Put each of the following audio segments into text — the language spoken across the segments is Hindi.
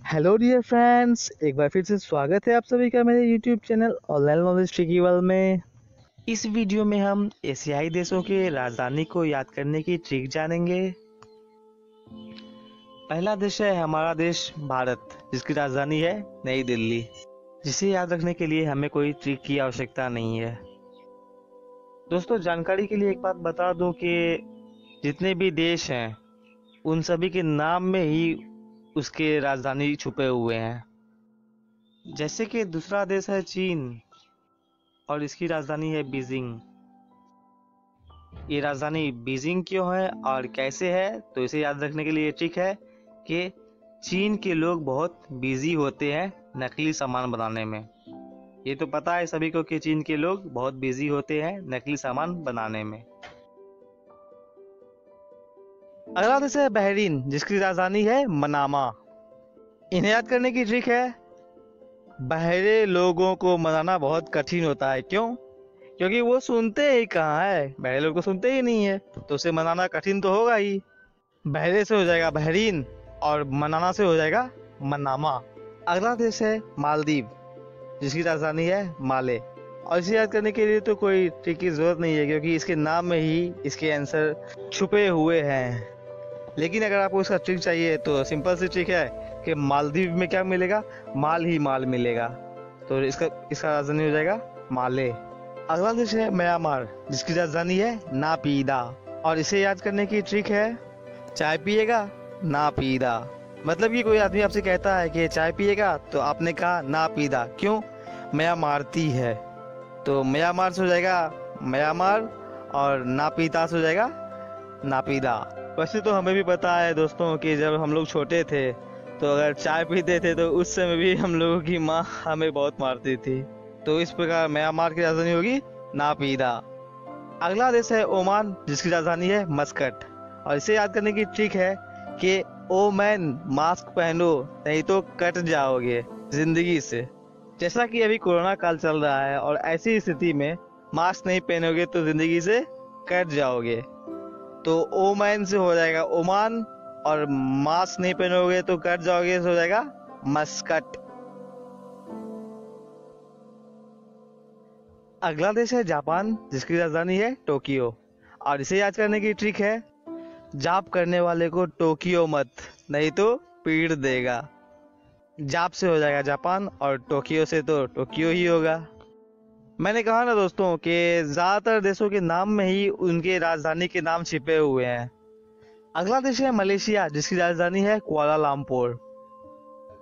हेलो डियर फ्रेंड्स, एक बार फिर से स्वागत है आप सभी का मेरे YouTube channel online knowledge tricky world में। इस वीडियो में हम एशियाई देशों के राजधानी को याद करने की ट्रिक जानेंगे। पहला देश है हमारा देश भारत, जिसकी राजधानी है नई दिल्ली, जिसे याद रखने के लिए हमें कोई ट्रिक की आवश्यकता नहीं है। दोस्तों, जानकारी के लिए एक बात बता दूं कि जितने भी देश हैं उन सभी के नाम में ही उसके राजधानी छुपे हुए हैं। जैसे कि दूसरा देश है चीन और इसकी राजधानी है बीजिंग। ये राजधानी बीजिंग क्यों है और कैसे है, तो इसे याद रखने के लिए ट्रिक है कि चीन के लोग बहुत बिजी होते हैं नकली सामान बनाने में। ये तो पता है सभी को कि चीन के लोग बहुत बिजी होते हैं नकली सामान बनाने में। अगला देश है बहरीन, जिसकी राजधानी है मनामा। इन्हें याद करने की ट्रिक है, बहरे लोगों को मनाना बहुत कठिन होता है। क्यों? क्योंकि वो सुनते ही कहाँ है, बहरे लोग को सुनते ही नहीं है, तो उसे मनाना कठिन तो होगा ही। बहरे से हो जाएगा बहरीन और मनाना से हो जाएगा मनामा। अगला देश है मालदीव, जिसकी राजधानी है माले। और इसे याद करने के लिए तो कोई ट्रिक की जरूरत नहीं है, क्योंकि इसके नाम में ही इसके आंसर छुपे हुए हैं। लेकिन अगर आपको इसका ट्रिक चाहिए तो सिंपल सी ट्रिक है कि मालदीव में क्या मिलेगा, माल ही माल मिलेगा, तो इसका राजधानी हो जाएगा माले। अगला देश है म्यांमार, जिसकी राजधानी है नापीदा। और इसे याद करने की ट्रिक है, चाय पिएगा नापीदा। मतलब कि कोई आदमी आपसे कहता है कि चाय पिएगा, तो आपने कहा नापीदा। क्यों? म्यांमारती है, तो म्यांमार से हो जाएगा म्यांमार और नापीदा से हो जाएगा नापीदा। वैसे तो हमें भी पता है दोस्तों कि जब हम लोग छोटे थे तो अगर चाय पीते थे तो उस समय भी हम लोगों की माँ हमें बहुत मारती थी। तो इस प्रकार म्यांमार की राजधानी होगी नापीदा। अगला देश है ओमान, जिसकी राजधानी है मस्कट। और इसे याद करने की ट्रिक है कि ओ मैन मास्क पहनो, नहीं तो कट जाओगे जिंदगी से। जैसा कि अभी कोरोना काल चल रहा है और ऐसी स्थिति में मास्क नहीं पहनोगे तो जिंदगी से कट जाओगे। तो ओ मैन से हो जाएगा ओमान और मास्क नहीं पहनोगे तो कट जाओगे से हो जाएगा मस्कट। अगला देश है जापान, जिसकी राजधानी है टोक्यो। और इसे याद करने की ट्रिक है, जाप करने वाले को टोक्यो मत, नहीं तो पीड़ देगा। जाप से हो जाएगा जापान और टोक्यो से तो टोक्यो ही होगा। मैंने कहा ना दोस्तों कि ज्यादातर देशों के नाम में ही उनके राजधानी के नाम छिपे हुए हैं। अगला देश है मलेशिया, जिसकी राजधानी है कुआलालंपुर।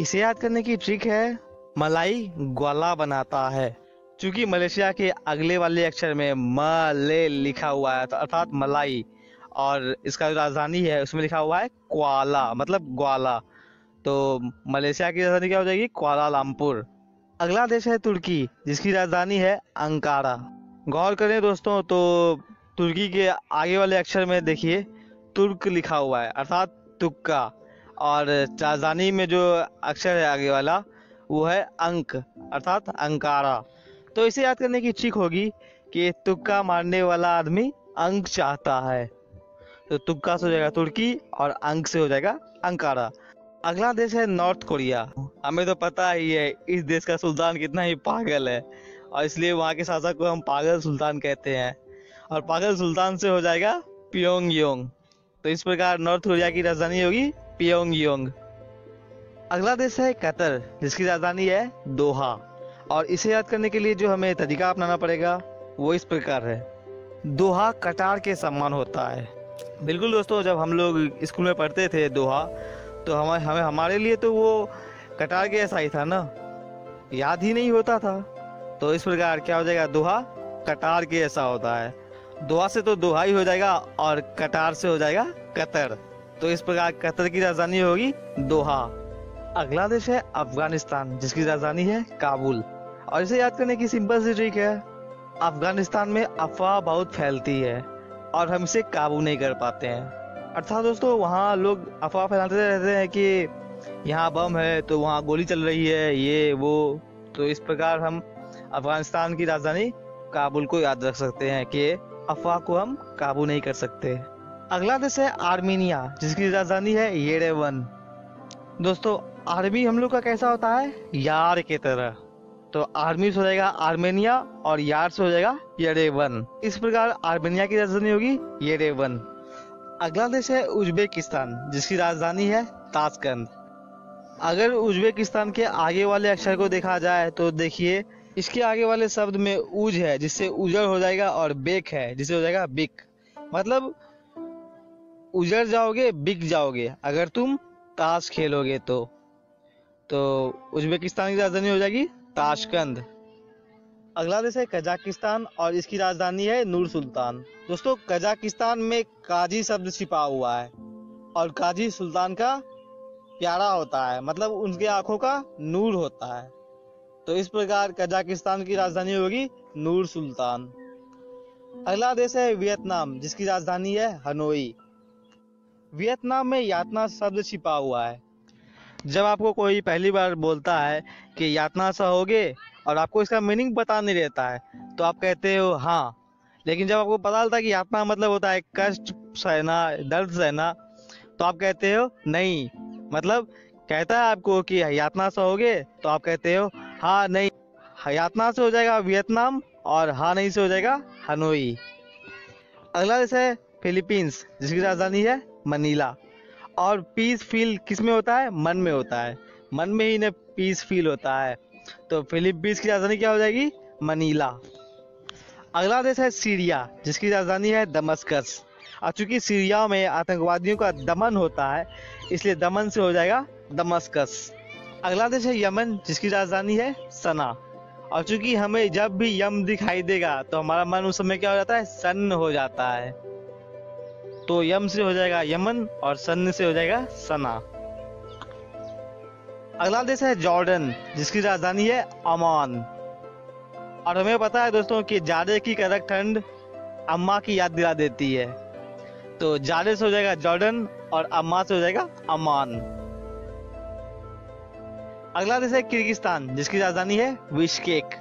इसे याद करने की ट्रिक है, मलाई ग्वाला बनाता है। चूंकि मलेशिया के अगले वाले अक्षर में मले लिखा हुआ है, अर्थात मलाई, और इसका जो राजधानी है उसमें लिखा हुआ है कुआला, मतलब ग्वाला, तो मलेशिया की राजधानी क्या हो जाएगी? कुआलालंपुर। अगला देश है तुर्की, जिसकी राजधानी है अंकारा। गौर करें दोस्तों तो तुर्की के आगे वाले अक्षर में देखिए तुर्क लिखा हुआ है, अर्थात तुक्का, और राजधानी में जो अक्षर है आगे वाला वो है अंक, अर्थात अंकारा। तो इसे याद करने की ट्रिक होगी कि तुक्का मारने वाला आदमी अंक चाहता है, तो तुक्का से हो जाएगा तुर्की और अंक से हो जाएगा अंकारा। अगला देश है नॉर्थ कोरिया। हमें तो पता ही है इस देश का सुल्तान कितना ही पागल है, और इसलिए वहाँ के शासक को हम पागल सुल्तान कहते हैं, और पागल सुल्तान से हो जाएगा प्योंगयांग। तो इस प्रकार नॉर्थ कोरिया की राजधानी होगी प्योंगयांग। अगला देश है कतर, जिसकी राजधानी है दोहा। और इसे याद करने के लिए जो हमें तरीका अपनाना पड़ेगा वो इस प्रकार है, दोहा कटार के समान होता है। बिल्कुल दोस्तों, जब हम लोग स्कूल में पढ़ते थे दोहा, तो हमारे लिए तो वो कटार के ऐसा ही था ना, याद ही नहीं होता था। तो इस प्रकार क्या हो जाएगा, दोहा कटार के ऐसा होता है। दोहा से तो दोहा ही हो जाएगा और कटार से हो जाएगा कतर। तो इस प्रकार कतर की राजधानी होगी दोहा। अगला देश है अफगानिस्तान, जिसकी राजधानी है काबुल। और इसे याद करने की सिंपल सी ट्रिक है, अफगानिस्तान में अफवाह बहुत फैलती है और हम इसे काबू नहीं कर पाते हैं। अर्थात दोस्तों, वहाँ लोग अफवाह फैलाते रहते हैं कि यहाँ बम है, तो वहाँ गोली चल रही है, ये वो। तो इस प्रकार हम अफगानिस्तान की राजधानी काबुल को याद रख सकते हैं कि अफवाह को हम काबू नहीं कर सकते। अगला देश है आर्मीनिया, जिसकी राजधानी है येरेवन। दोस्तों, आर्मी हम लोग का कैसा होता है, यार की तरह। तो आर्मी से हो जाएगा आर्मेनिया और यार से हो जाएगा येरेवन। इस प्रकार आर्मेनिया की राजधानी होगी येरेवन। अगला देश है उज्बेकिस्तान, जिसकी राजधानी है ताशकंद। अगर उज्बेकिस्तान के आगे वाले अक्षर को देखा जाए तो देखिए, इसके आगे वाले शब्द में उज है जिससे उजर हो जाएगा, और बेक है जिससे हो जाएगा बिक। मतलब उजर जाओगे बिक जाओगे अगर तुम ताश खेलोगे तो उज्बेकिस्तान की राजधानी हो जाएगी ताशकंद। अगला देश है कजाकिस्तान और इसकी राजधानी है नूर सुल्तान। दोस्तों, कजाकिस्तान में काजी शब्द छिपा हुआ है और काजी सुल्तान का प्यारा होता है, मतलब उनके आंखों का नूर होता है। तो इस प्रकार कजाकिस्तान की राजधानी होगी नूर सुल्तान। अगला देश है वियतनाम, जिसकी राजधानी है हनोई। वियतनाम में यातना शब्द छिपा हुआ है। जब आपको कोई पहली बार बोलता है कि यातना सहोगे और आपको इसका मीनिंग पता नहीं रहता है तो आप कहते हो हाँ, लेकिन जब आपको पता चलता है कि यातना मतलब होता है कष्ट सहना, दर्द सहना, तो आप कहते हो नहीं। मतलब कहता है आपको कि यातना सहोगे तो आप कहते हो हाँ नहीं। यातना से हो जाएगा वियतनाम और हाँ नहीं से हो जाएगा हनोई। अगला देश है फिलीपींस, जिसकी राजधानी है मनीला। और पीस फील किस में होता है, मन में होता है। मन में ही ने पीस फील होता है। तो फिलीपींस की राजधानी क्या हो जाएगी, मनीला। अगला देश है सीरिया, जिसकी राजधानी है दमस्कस। और चूंकि सीरिया में आतंकवादियों का दमन होता है इसलिए दमन से हो जाएगा दमस्कस। अगला देश है यमन, जिसकी राजधानी है सना। और चूंकि हमें जब भी यम दिखाई देगा तो हमारा मन उस समय क्या हो जाता है, सन्न हो जाता है। तो यम से हो जाएगा यमन और सन्न से हो जाएगा सना। अगला देश है जॉर्डन, जिसकी राजधानी है अमान। और हमें पता है दोस्तों कि जाड़े की कड़क ठंड अम्मा की याद दिला देती है। तो जाड़े से हो जाएगा जॉर्डन और अम्मा से हो जाएगा अमान। अगला देश है किर्गिस्तान, जिसकी राजधानी है बिश्केक।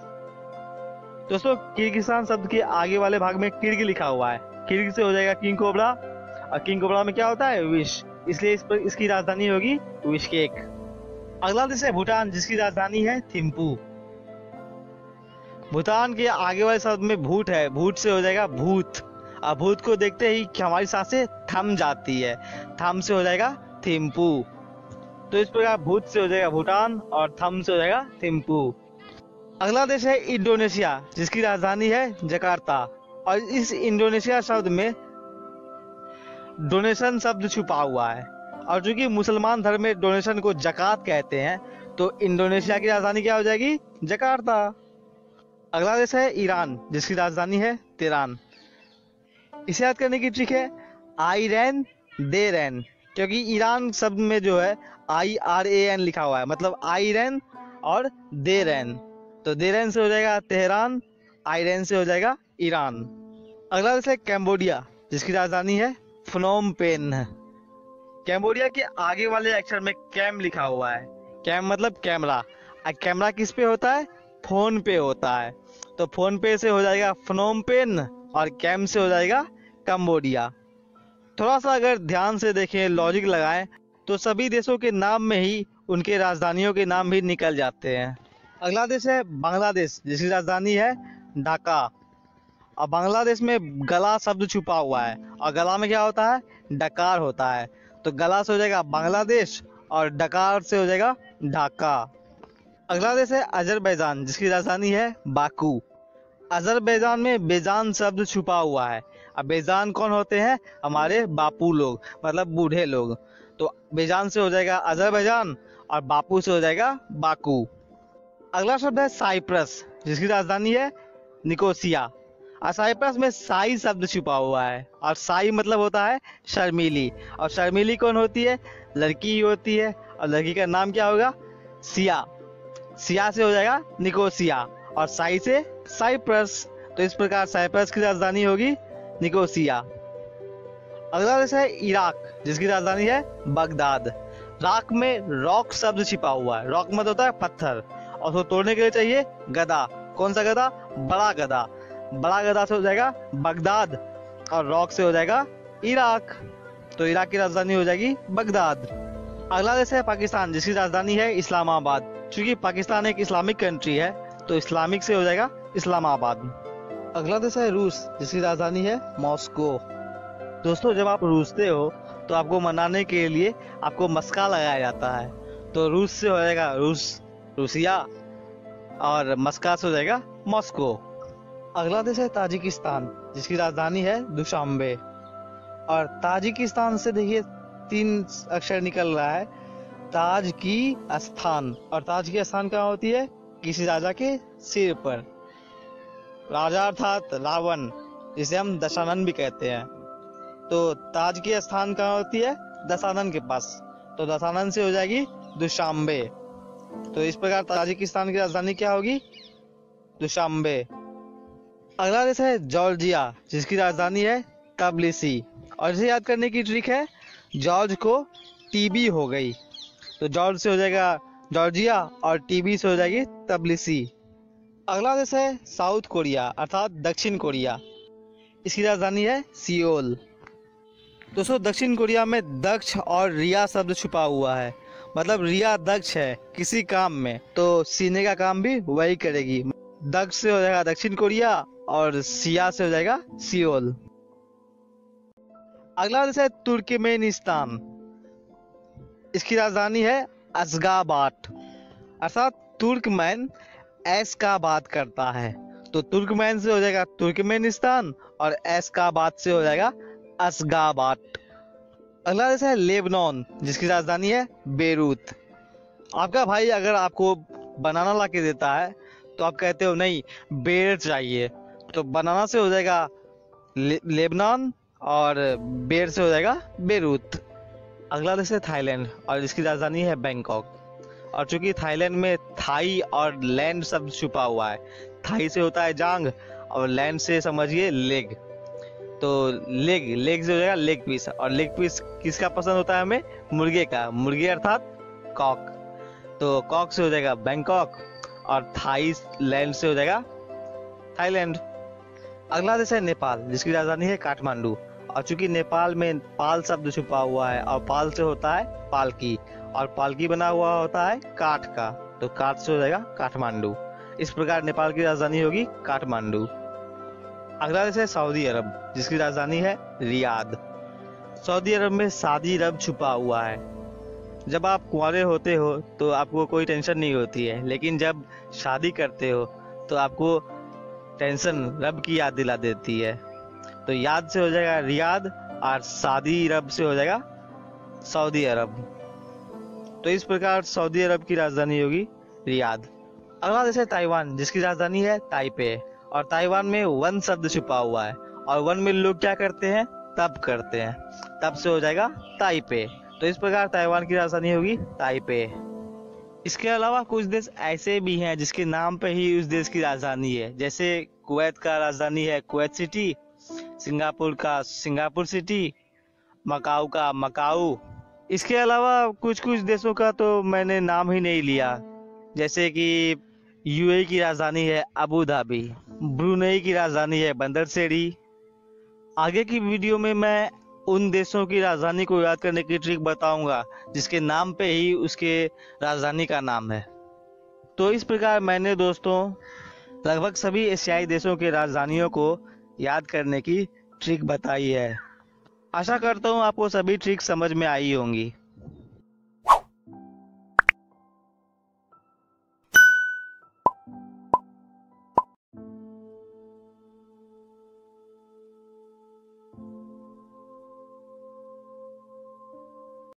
दोस्तों, किर्गिस्तान शब्द के आगे वाले भाग में किर्ग लिखा हुआ है। किर्ग से हो जाएगा किंग कोबरा, और किंग कोबरा में क्या होता है, विश, इसलिए इसकी राजधानी होगी बिश्केक। अगला देश है भूटान, जिसकी राजधानी है थिम्पू। भूटान के आगे वाले शब्द में भूत है, भूत से हो जाएगा भूत। और भूत को देखते ही हमारी सांसें थम जाती है, थम से हो जाएगा थिम्पू। तो इस प्रकार भूत से हो जाएगा भूटान और थम से हो जाएगा थिम्पू। अगला देश है इंडोनेशिया, जिसकी राजधानी है जकार्ता। और इस इंडोनेशिया शब्द में डोनेशन शब्द छुपा हुआ है। और चूंकि मुसलमान धर्म में डोनेशन को जकात कहते हैं तो इंडोनेशिया की राजधानी क्या हो जाएगी, जकार्ता। अगला देश है ईरान, जिसकी राजधानी है तेहरान। इसे याद करने की ट्रिक है आई रैन दे रैन, क्योंकि ईरान शब्द में जो है IRAN लिखा हुआ है, मतलब आई रैन और दे रैन। तो दे रैन से हो जाएगा तेहरान, आई रैन से हो जाएगा ईरान। अगला देश है कैम्बोडिया, जिसकी राजधानी है फ्नोम पेन। कैम्बोडिया के आगे वाले अक्षर में कैम लिखा हुआ है। कैम मतलब कैमरा, और कैमरा किस पे होता है, फोन पे होता है। तो फोन पे से हो जाएगा फ्नोम पेन और कैम से हो जाएगा कंबोडिया। थोड़ा सा अगर ध्यान से देखें, लॉजिक लगाएं, तो सभी देशों के नाम में ही उनके राजधानियों के नाम भी निकल जाते हैं। अगला देश है बांग्लादेश, जिसकी राजधानी है ढाका। और बांग्लादेश में गला शब्द छुपा हुआ है, और गला में क्या होता है, डकार होता है। तो गला से हो जाएगा बांग्लादेश और डकार से हो जाएगा ढाका। अगला देश है अजरबैजान, जिसकी राजधानी है बाकू। अजरबैजान में बेजान शब्द छुपा हुआ है। अब बेजान कौन होते हैं, हमारे बापू लोग, मतलब बूढ़े लोग। तो बेजान से हो जाएगा अजरबैजान और बापू से हो जाएगा बाकू। अगला शब्द है साइप्रस, जिसकी राजधानी है निकोसिया। और साइप्रस में साई शब्द छुपा हुआ है, और साई मतलब होता है शर्मीली। और शर्मीली कौन होती है, लड़की ही होती है, और लड़की का नाम क्या होगा, सिया। सिया से हो जाएगा निकोसिया और साई से साइप्रस। तो इस प्रकार साइप्रस की राजधानी होगी निकोसिया। अगला देश है इराक, जिसकी राजधानी है बगदाद। राक में रॉक शब्द छिपा हुआ है। रॉक मतलब होता है पत्थर, और उसको तोड़ने के लिए चाहिए गदा। कौन सा गदा, बड़ा गदा। बड़ा गदा से हो जाएगा बगदाद और रॉक से हो जाएगा इराक। तो इराक की राजधानी हो जाएगी बगदाद। अगला देश है पाकिस्तान, जिसकी राजधानी है इस्लामाबाद। क्योंकि पाकिस्तान एक इस्लामिक कंट्री है तो इस्लामिक से हो जाएगा इस्लामाबाद। अगला देश है रूस, जिसकी राजधानी है मॉस्को। दोस्तों, जब आप रूसते हो तो आपको मनाने के लिए आपको मस्का लगाया जाता है, तो रूस से हो जाएगा रूसिया, और मस्का से हो जाएगा मॉस्को। अगला देश है ताजिकिस्तान, जिसकी राजधानी है दुशांबे। और ताजिकिस्तान से देखिए 3 अक्षर निकल रहा है, ताज की स्थान। और ताज की स्थान कहाँ होती है? किसी राजा के सिर पर। राजा अर्थात रावण, जिसे हम दशानन भी कहते हैं। तो ताज की स्थान कहाँ होती है? दशानन के पास, तो दशानन से हो जाएगी दुशांबे। तो इस प्रकार ताजिकिस्तान की राजधानी क्या होगी? दुशांबे। अगला देश है जॉर्जिया, जिसकी राजधानी है तबिलिसी। और इसे याद करने की ट्रिक है, जॉर्ज को टीबी हो गई, तो जॉर्ज से हो जाएगा जॉर्जिया और टीबी से हो जाएगी तबिलिसी। अगला देश है साउथ कोरिया अर्थात दक्षिण कोरिया। इसकी राजधानी है सियोल। दोस्तों, दक्षिण कोरिया में दक्ष और रिया शब्द छुपा हुआ है। मतलब रिया दक्ष है किसी काम में, तो सीने का काम भी वही करेगी। दक्ष से हो जाएगा दक्षिण कोरिया और सिया से हो जाएगा सियोल। अगला देश है तुर्कमेनिस्तान। इसकी राजधानी है अशगाबाद। अर्थात तुर्कमैन एस का बात करता है, तो तुर्कमैन से हो जाएगा तुर्कमेनिस्तान और एस का बात से हो जाएगा अशगाबाद। अगला देश है लेबनान, जिसकी राजधानी है बेरूत। आपका भाई अगर आपको बनाना ला के देता है तो आप कहते हो नहीं बेर चाहिए, तो बनाना से हो जाएगा लेबनान और बेर से हो जाएगा बेरूत। अगला देश है थाईलैंड और इसकी राजधानी है बैंकॉक। और चूंकि थाईलैंड में थाई और लैंड शब्द छुपा हुआ है, थाई से होता है जांग और लैंड से समझिए लेग, तो लेग से हो जाएगा लेग पीस। और लेग पीस किसका पसंद होता है हमें? मुर्गे का। मुर्गे अर्थात कॉक, तो कॉक से हो जाएगा बैंकॉक और थाई लैंड से हो जाएगा थाईलैंड। अगला देश है नेपाल, जिसकी राजधानी है काठमांडू। और चूंकि नेपाल में पाल शब्द छुपा हुआ है और पाल से होता है पालकी, और पालकी बना हुआ होता है काठ का, तो काठ से हो जाएगा काठमांडू। इस प्रकार नेपाल की राजधानी होगी काठमांडू। अगला देश है सऊदी अरब, जिसकी राजधानी है रियाद। सऊदी अरब में सादी रब छुपा हुआ है। जब आप कुंवारे होते हो तो आपको कोई टेंशन नहीं होती है, लेकिन जब शादी करते हो तो आपको टेंशन रब की याद दिला देती है। तो याद से हो जाएगा रियाद और सादी रब से हो जाएगा सऊदी अरब। तो इस प्रकार सऊदी अरब की राजधानी होगी रियाद। अगला देश है ताइवान, जिसकी राजधानी है ताइपे। और ताइवान में वन शब्द छुपा हुआ है, और वन में लोग क्या करते हैं? तप करते हैं, तब से हो जाएगा ताइपे। तो इस प्रकार ताइवान की राजधानी होगी ताइपे। इसके अलावा कुछ देश ऐसे भी हैं जिसके नाम पे ही उस देश की राजधानी है। जैसे कुवैत का राजधानी है कुवैत सिटी, सिंगापुर का सिंगापुर सिटी, मकाऊ का मकाऊ। इसके अलावा कुछ कुछ देशों का तो मैंने नाम ही नहीं लिया, जैसे कि यूएई की राजधानी है अबू धाबी, ब्रुनेई की राजधानी है बंदर सेरी। आगे की वीडियो में मैं उन देशों की राजधानी को याद करने की ट्रिक बताऊंगा जिसके नाम पे ही उसके राजधानी का नाम है। तो इस प्रकार मैंने दोस्तों लगभग सभी एशियाई देशों के राजधानियों को याद करने की ट्रिक बताई है। आशा करता हूँ आपको सभी ट्रिक समझ में आई होंगी।